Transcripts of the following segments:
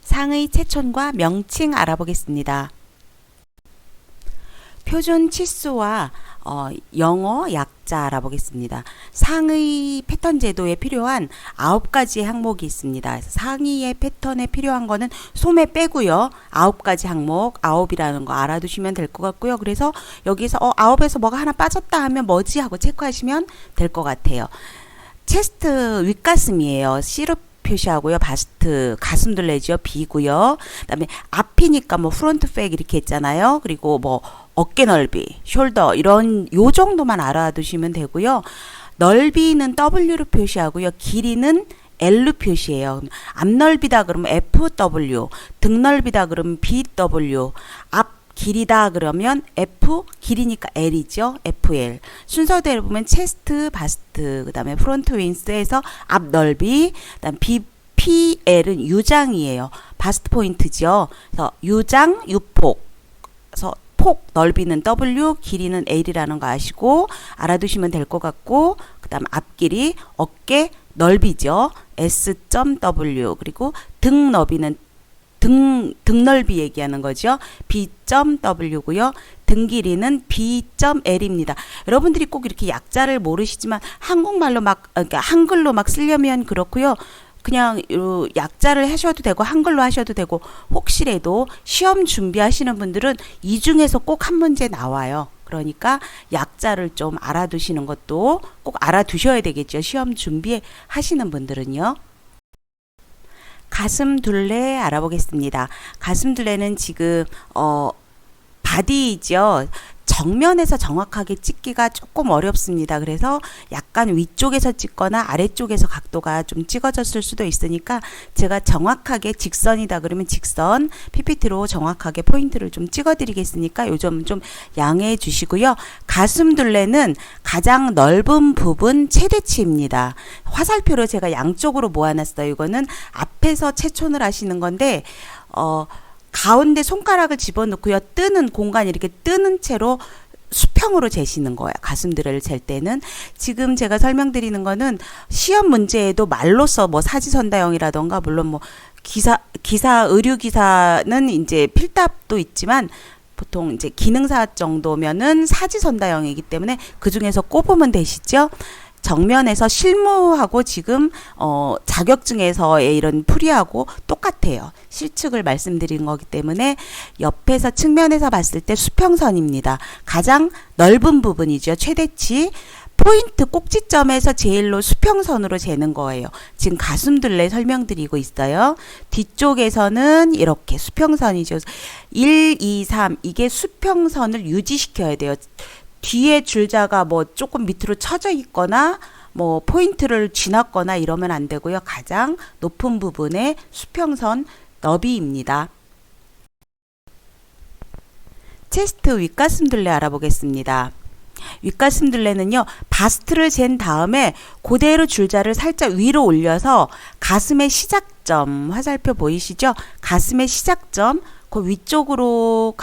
상의 체촌과 명칭 알아보겠습니다. 표준 치수와 영어 약자 알아보겠습니다. 상의 패턴 제도에 필요한 9가지 항목이 있습니다. 그래서 상의의 패턴에 필요한 거는 소매 빼고요. 9가지 항목, 9이라는 거 알아두시면 될 것 같고요. 그래서 여기서 9에서 뭐가 하나 빠졌다 하면 뭐지 하고 체크하시면 될 것 같아요. 체스트 윗가슴이에요. C로 표시하고요. 바스트 가슴둘레죠. B고요. 그다음에 앞이니까 뭐 프론트 백 이렇게 했잖아요. 그리고 뭐 어깨 넓이, 숄더 이런 요 정도만 알아두시면 되고요. 넓이는 W로 표시하고요. 길이는 L로 표시해요. 앞 넓이다 그러면 FW, 등 넓이다 그러면 BW, 앞 길이다 그러면 F, 길이니까 L이죠. FL. 순서대로 보면 체스트, 바스트, 그 다음에 프론트 윙스에서 앞 넓이, 그 다음 BPL은 유장이에요. 바스트 포인트죠. 그래서 유장, 유폭. 그래서 폭, 넓이는 W, 길이는 L이라는 거 아시고 알아두시면 될 것 같고, 그 다음 앞길이 어깨 넓이죠. S.W. 그리고 등 너비는 등 넓이 얘기하는 거죠. B.W고요. 등 길이는 B.L입니다. 여러분들이 꼭 이렇게 약자를 모르시지만 한국말로 그러니까 한글로 막 쓰려면 그렇고요. 그냥 약자를 하셔도 되고 한글로 하셔도 되고 혹시라도 시험 준비하시는 분들은 이 중에서 꼭 한 문제 나와요. 그러니까 약자를 좀 알아두시는 것도 꼭 알아두셔야 되겠죠. 시험 준비하시는 분들은요. 가슴 둘레 알아보겠습니다. 가슴 둘레는 지금 바디이죠. 정면에서 정확하게 찍기가 조금 어렵습니다. 그래서 약간 위쪽에서 찍거나 아래쪽에서 각도가 좀 찍어졌을 수도 있으니까 제가 정확하게 직선이다 그러면 직선 PPT로 정확하게 포인트를 좀 찍어 드리겠으니까 요 점 좀 양해해 주시고요. 가슴 둘레는 가장 넓은 부분 최대치입니다. 화살표로 제가 양쪽으로 모아놨어요. 이거는 앞에서 체촌을 하시는 건데 가운데 손가락을 집어넣고요. 뜨는 공간 이렇게 뜨는 채로 수평으로 재시는 거예요. 가슴들을 잴 때는. 지금 제가 설명드리는 거는 시험 문제에도 말로써 뭐 사지선다형이라던가 물론 뭐 의류기사는 이제 필답도 있지만 보통 이제 기능사 정도면은 사지선다형이기 때문에 그 중에서 꼽으면 되시죠. 정면에서 실무하고 지금 자격증에서의 이런 풀이하고 똑같아요. 실측을 말씀드린 거기 때문에 옆에서 측면에서 봤을 때 수평선입니다. 가장 넓은 부분이죠. 최대치. 포인트 꼭지점에서 제일로 수평선으로 재는 거예요. 지금 가슴둘레 설명드리고 있어요. 뒤쪽에서는 이렇게 수평선이죠. 1, 2, 3 이게 수평선을 유지시켜야 돼요. 뒤에 줄자가 뭐 조금 밑으로 처져 있거나 뭐 포인트를 지났거나 이러면 안 되고요. 가장 높은 부분의 수평선 너비입니다. 체스트 윗가슴둘레 알아보겠습니다. 윗가슴둘레는요. 바스트를 잰 다음에 그대로 줄자를 살짝 위로 올려서 가슴의 시작점 화살표 보이시죠? 가슴의 시작점 그 위쪽으로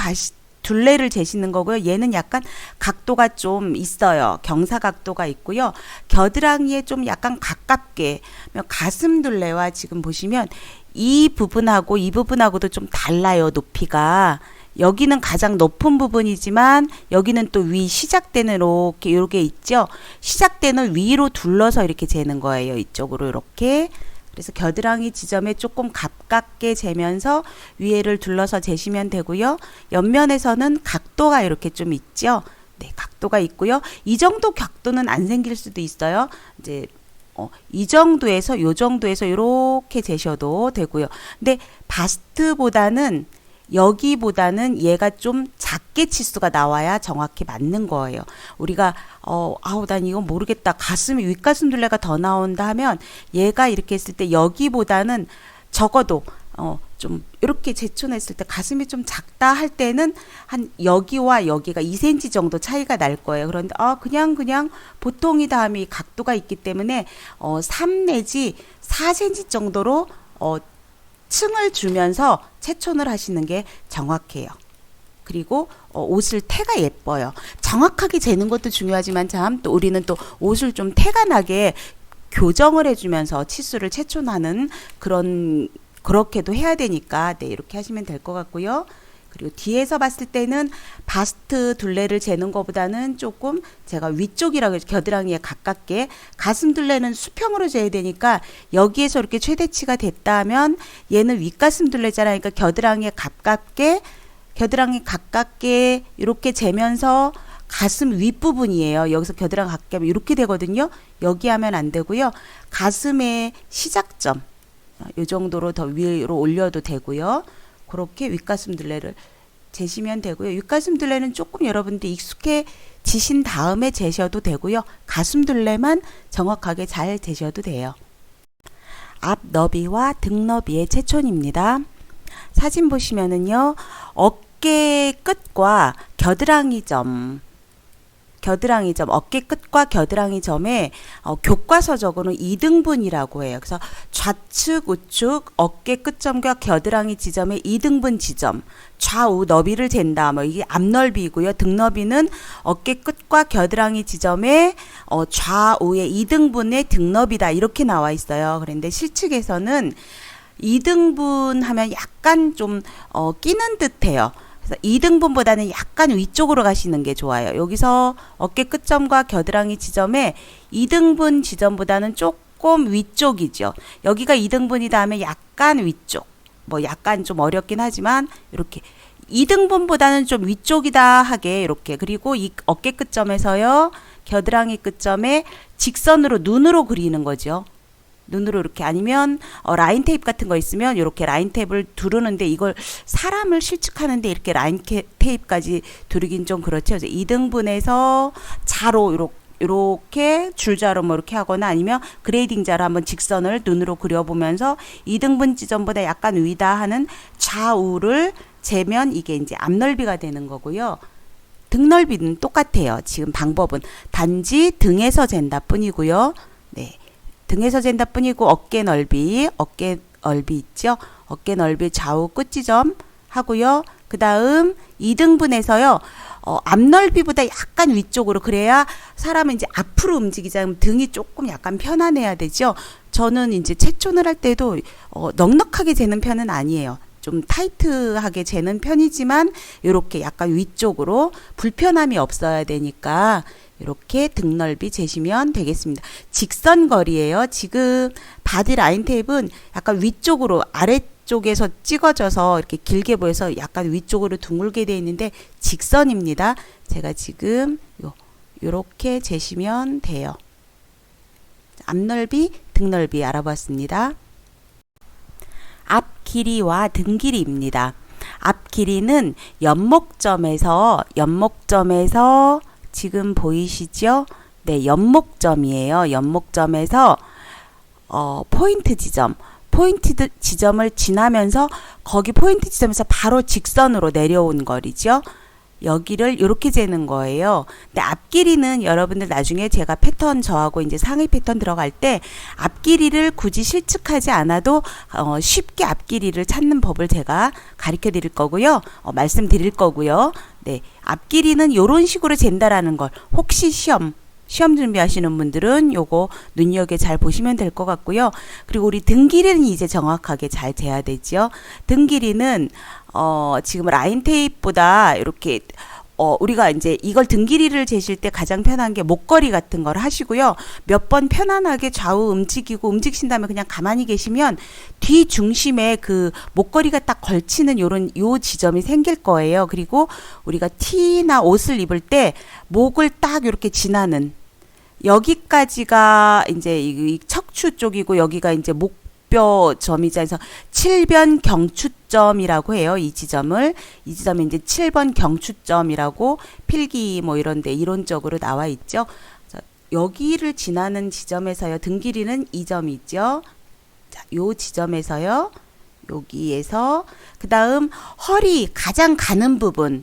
둘레를 재시는 거고요. 얘는 약간 각도가 좀 있어요. 경사 각도가 있고요. 겨드랑이에 좀 약간 가깝게 가슴 둘레와 지금 보시면 이 부분하고도 좀 달라요. 높이가. 여기는 가장 높은 부분이지만 여기는 또 위 시작대는 이렇게 있죠. 시작대는 위로 둘러서 이렇게 재는 거예요. 이쪽으로 이렇게. 그래서 겨드랑이 지점에 조금 가깝게 재면서 위에를 둘러서 재시면 되고요. 옆면에서는 각도가 이렇게 좀 있죠. 네, 각도가 있고요. 이 정도 각도는 안 생길 수도 있어요. 이제 이 정도에서 요 정도에서 이렇게 재셔도 되고요. 근데 바스트보다는 여기보다는 얘가 좀 작게 치수가 나와야 정확히 맞는 거예요. 우리가 난 이건 모르겠다. 윗가슴 둘레가 더 나온다 하면 얘가 이렇게 했을 때 여기보다는 적어도 좀 이렇게 재촌했을 때 가슴이 좀 작다 할 때는 한 여기와 여기가 2cm 정도 차이가 날 거예요. 그런데 그냥 보통이다 함이 각도가 있기 때문에 3 내지 4cm 정도로 층을 주면서 체촌을 하시는 게 정확해요. 그리고 옷을 태가 예뻐요. 정확하게 재는 것도 중요하지만 참 또 우리는 또 옷을 좀 태가 나게 교정을 해주면서 치수를 체촌하는 그런 그렇게도 해야 되니까 네, 이렇게 하시면 될 것 같고요. 그리고 뒤에서 봤을 때는 바스트 둘레를 재는 것보다는 조금 제가 위쪽이라고 해서 겨드랑이에 가깝게, 가슴 둘레는 수평으로 재야 되니까 여기에서 이렇게 최대치가 됐다 하면 얘는 윗가슴 둘레잖아요. 그러니까 겨드랑이에 가깝게 이렇게 재면서 가슴 윗부분이에요. 여기서 겨드랑이 가깝게 하면 이렇게 되거든요. 여기 하면 안 되고요. 가슴의 시작점 이 정도로 더 위로 올려도 되고요. 그렇게 윗가슴 둘레를 재시면 되고요. 윗가슴 둘레는 조금 여러분들 익숙해지신 다음에 재셔도 되고요. 가슴 둘레만 정확하게 잘 재셔도 돼요. 앞 너비와 등 너비의 체촌입니다. 사진 보시면은요. 어깨 끝과 겨드랑이 점, 어깨 끝과 겨드랑이 점에 교과서적으로는 2등분이라고 해요. 그래서 좌측, 우측, 어깨 끝점과 겨드랑이 지점의 2등분 지점, 좌우 너비를 잰다. 뭐 이게 앞 너비이고요. 등 너비는 어깨 끝과 겨드랑이 지점의 좌우의 2등분의 등 너비다. 이렇게 나와 있어요. 그런데 실측에서는 2등분 하면 약간 좀 끼는 듯해요. 2등분보다는 약간 위쪽으로 가시는 게 좋아요. 여기서 어깨 끝점과 겨드랑이 지점에 2등분 지점보다는 조금 위쪽이죠. 여기가 2등분이다 하면 약간 위쪽. 뭐 약간 좀 어렵긴 하지만 이렇게 2등분보다는 좀 위쪽이다 하게 이렇게. 그리고 이 어깨 끝점에서요. 겨드랑이 끝점에 직선으로 눈으로 그리는 거죠. 눈으로 이렇게. 아니면 라인 테이프 같은 거 있으면 이렇게 라인 테이프를 두르는데, 이걸 사람을 실측하는데 이렇게 라인 테이프까지 두르긴 좀 그렇죠. 2등분해서 자로 이렇게 줄자로 뭐 이렇게 하거나, 아니면 그레이딩 자로 한번 직선을 눈으로 그려보면서 2등분 지점보다 약간 위다 하는 좌우를 재면 이게 이제 앞 넓이가 되는 거고요. 등 넓이는 똑같아요. 지금 방법은 단지 등에서 잰다 뿐이고요. 네. 등에서 잰다 뿐이고, 어깨 넓이 있죠? 어깨 넓이 좌우 끝지점 하고요. 그 다음 2등분해서요. 앞 넓이보다 약간 위쪽으로, 그래야 사람은 이제 앞으로 움직이자면 등이 조금 약간 편안해야 되죠. 저는 이제 체촌을 할 때도 넉넉하게 재는 편은 아니에요. 좀 타이트하게 재는 편이지만 이렇게 약간 위쪽으로 불편함이 없어야 되니까 이렇게 등 넓이 재시면 되겠습니다. 직선 거리예요. 지금 바디 라인 테이프는 약간 위쪽으로 아래쪽에서 찍어져서 이렇게 길게 보여서 약간 위쪽으로 둥글게 되어 있는데 직선입니다. 제가 지금 요렇게 재시면 돼요. 앞 넓이, 등 넓이 알아봤습니다. 앞 길이와 등 길이입니다. 앞 길이는 연목점에서 지금 보이시죠? 네, 연목점이에요. 연목점에서 포인트 지점을 지나면서 거기 포인트 지점에서 바로 직선으로 내려온 거리죠. 여기를 이렇게 재는 거예요. 근데 앞 길이는 여러분들 나중에 제가 패턴 저하고 이제 상의 패턴 들어갈 때 앞 길이를 굳이 실측하지 않아도 쉽게 앞 길이를 찾는 법을 제가 가르쳐 드릴 거고요. 말씀드릴 거고요. 네, 앞 길이는 이런 식으로 잰다라는 걸 혹시 시험 준비하시는 분들은 요거 눈여겨 잘 보시면 될 것 같고요. 그리고 우리 등 길이는 이제 정확하게 잘 재야 되죠. 등 길이는 지금 라인 테이프보다 이렇게 우리가 이제 이걸 등 길이를 재실 때 가장 편한 게 목걸이 같은 걸 하시고요. 몇 번 편안하게 좌우 움직이신 다음에 그냥 가만히 계시면 뒤 중심에 그 목걸이가 딱 걸치는 요 지점이 생길 거예요. 그리고 우리가 티나 옷을 입을 때 목을 딱 이렇게 지나는 여기까지가 이제 이 척추 쪽이고, 여기가 이제 목뼈 점이자 해서 7번 경추점이라고 해요. 이 지점이 이제 7번 경추점이라고 필기 뭐 이런데 이론적으로 나와 있죠. 자, 여기를 지나는 지점에서요. 등 길이는 이 점이 있죠. 자, 요 지점에서요. 여기에서 그다음 허리 가장 가는 부분,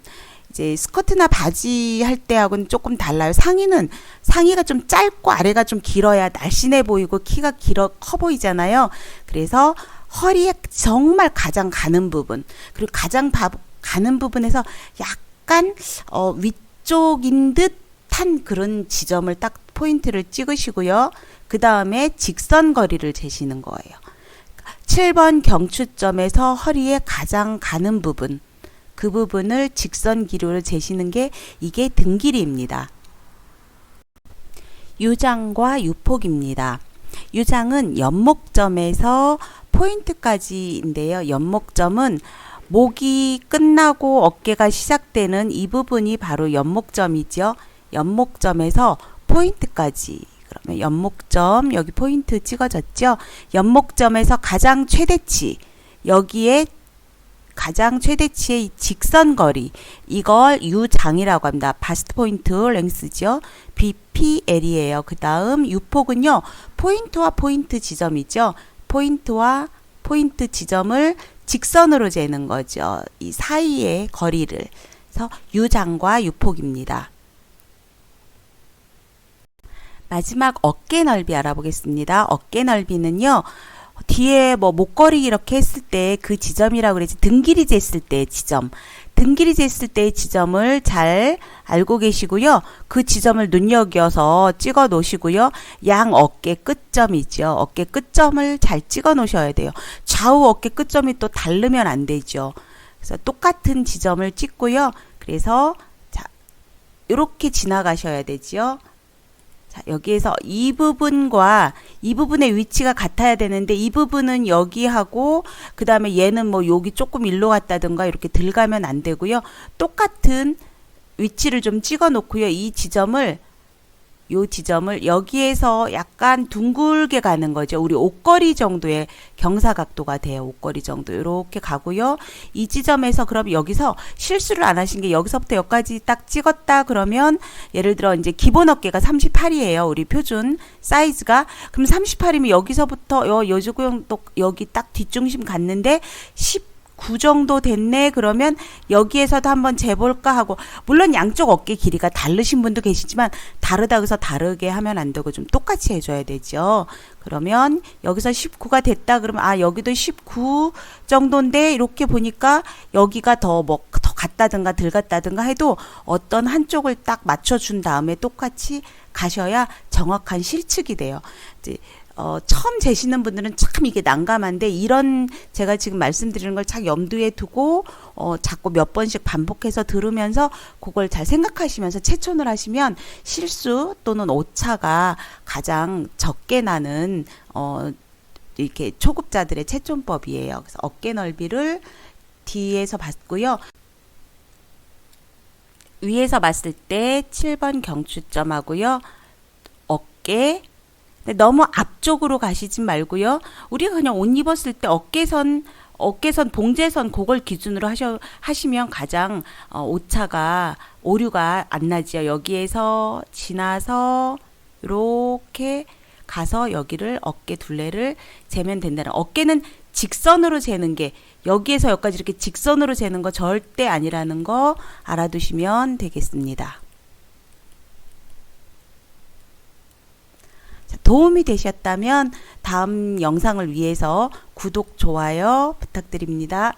이제 스커트나 바지 할 때하고는 조금 달라요. 상의가 좀 짧고 아래가 좀 길어야 날씬해 보이고 키가 커 보이잖아요. 그래서 허리에 정말 가장 가는 부분, 그리고 가장 가는 부분에서 약간 위쪽인 듯한 그런 지점을 딱 포인트를 찍으시고요. 그 다음에 직선 거리를 재시는 거예요. 7번 경추점에서 허리에 가장 가는 부분, 그 부분을 직선 길이로 재시는 게 이게 등 길이입니다. 유장과 유폭입니다. 유장은 연목점에서 포인트까지인데요. 연목점은 목이 끝나고 어깨가 시작되는 이 부분이 바로 연목점이죠. 연목점에서 포인트까지. 그러면 연목점, 여기 포인트 찍어졌죠. 연목점에서 가장 최대치, 여기에 가장 최대치의 직선거리, 이걸 유장이라고 합니다. 바스트 포인트 랭스죠. BPL이에요. 그 다음 유폭은요, 포인트와 포인트 지점이죠. 포인트와 포인트 지점을 직선으로 재는 거죠. 이 사이의 거리를. 그래서 유장과 유폭입니다. 마지막 어깨 넓이 알아보겠습니다. 어깨 넓이는요, 뒤에 뭐 목걸이 이렇게 했을 때 그 지점이라고 그러지, 등 길이 쟀을 때 지점, 등 길이 쟀을 때의 지점을 잘 알고 계시고요. 그 지점을 눈여겨서 찍어 놓으시고요. 양 어깨 끝점이죠. 어깨 끝점을 잘 찍어 놓으셔야 돼요. 좌우 어깨 끝점이 또 다르면 안 되죠. 그래서 똑같은 지점을 찍고요. 그래서 자, 이렇게 지나가셔야 되죠. 자, 여기에서 이 부분과 이 부분의 위치가 같아야 되는데, 이 부분은 여기하고 그 다음에 얘는 뭐 여기 조금 일로 갔다든가 이렇게 들어가면 안 되고요. 똑같은 위치를 좀 찍어 놓고요. 이 지점을, 요 지점을 여기에서 약간 둥글게 가는 거죠. 우리 옷걸이 정도의 경사각도가 돼요. 옷걸이 정도 이렇게 가고요. 이 지점에서 그럼 여기서 실수를 안 하신 게, 여기서부터 여기까지 딱 찍었다 그러면 예를 들어 이제 기본 어깨가 38이에요. 우리 표준 사이즈가. 그럼 38이면 여기서부터 여주구형도 여기 딱 뒷중심 갔는데 19 정도 됐네. 그러면 여기에서도 한번 재볼까 하고, 물론 양쪽 어깨 길이가 다르신 분도 계시지만 다르다고 해서 다르게 하면 안 되고 좀 똑같이 해줘야 되죠. 그러면 여기서 19가 됐다 그러면 아, 여기도 19 정도인데, 이렇게 보니까 여기가 더 갔다든가 덜 갔다든가 해도 어떤 한쪽을 딱 맞춰준 다음에 똑같이 가셔야 정확한 실측이 돼요. 이제 처음 재시는 분들은 참 이게 난감한데, 이런 제가 지금 말씀드리는 걸 잘 염두에 두고 자꾸 몇 번씩 반복해서 들으면서 그걸 잘 생각하시면서 체촌을 하시면 실수 또는 오차가 가장 적게 나는 이렇게 초급자들의 체촌법이에요. 그래서 어깨 넓이를 뒤에서 봤고요. 위에서 봤을 때 7번 경추점 하고요. 어깨, 너무 앞쪽으로 가시지 말고요. 우리가 그냥 옷 입었을 때 어깨선, 봉제선 그걸 기준으로 하시면 가장 오차가, 오류가 안 나지요. 여기에서 지나서 이렇게 가서 여기를 어깨 둘레를 재면 된다는. 어깨는 직선으로 재는 게, 여기에서 여기까지 이렇게 직선으로 재는 거 절대 아니라는 거 알아두시면 되겠습니다. 도움이 되셨다면 다음 영상을 위해서 구독, 좋아요 부탁드립니다.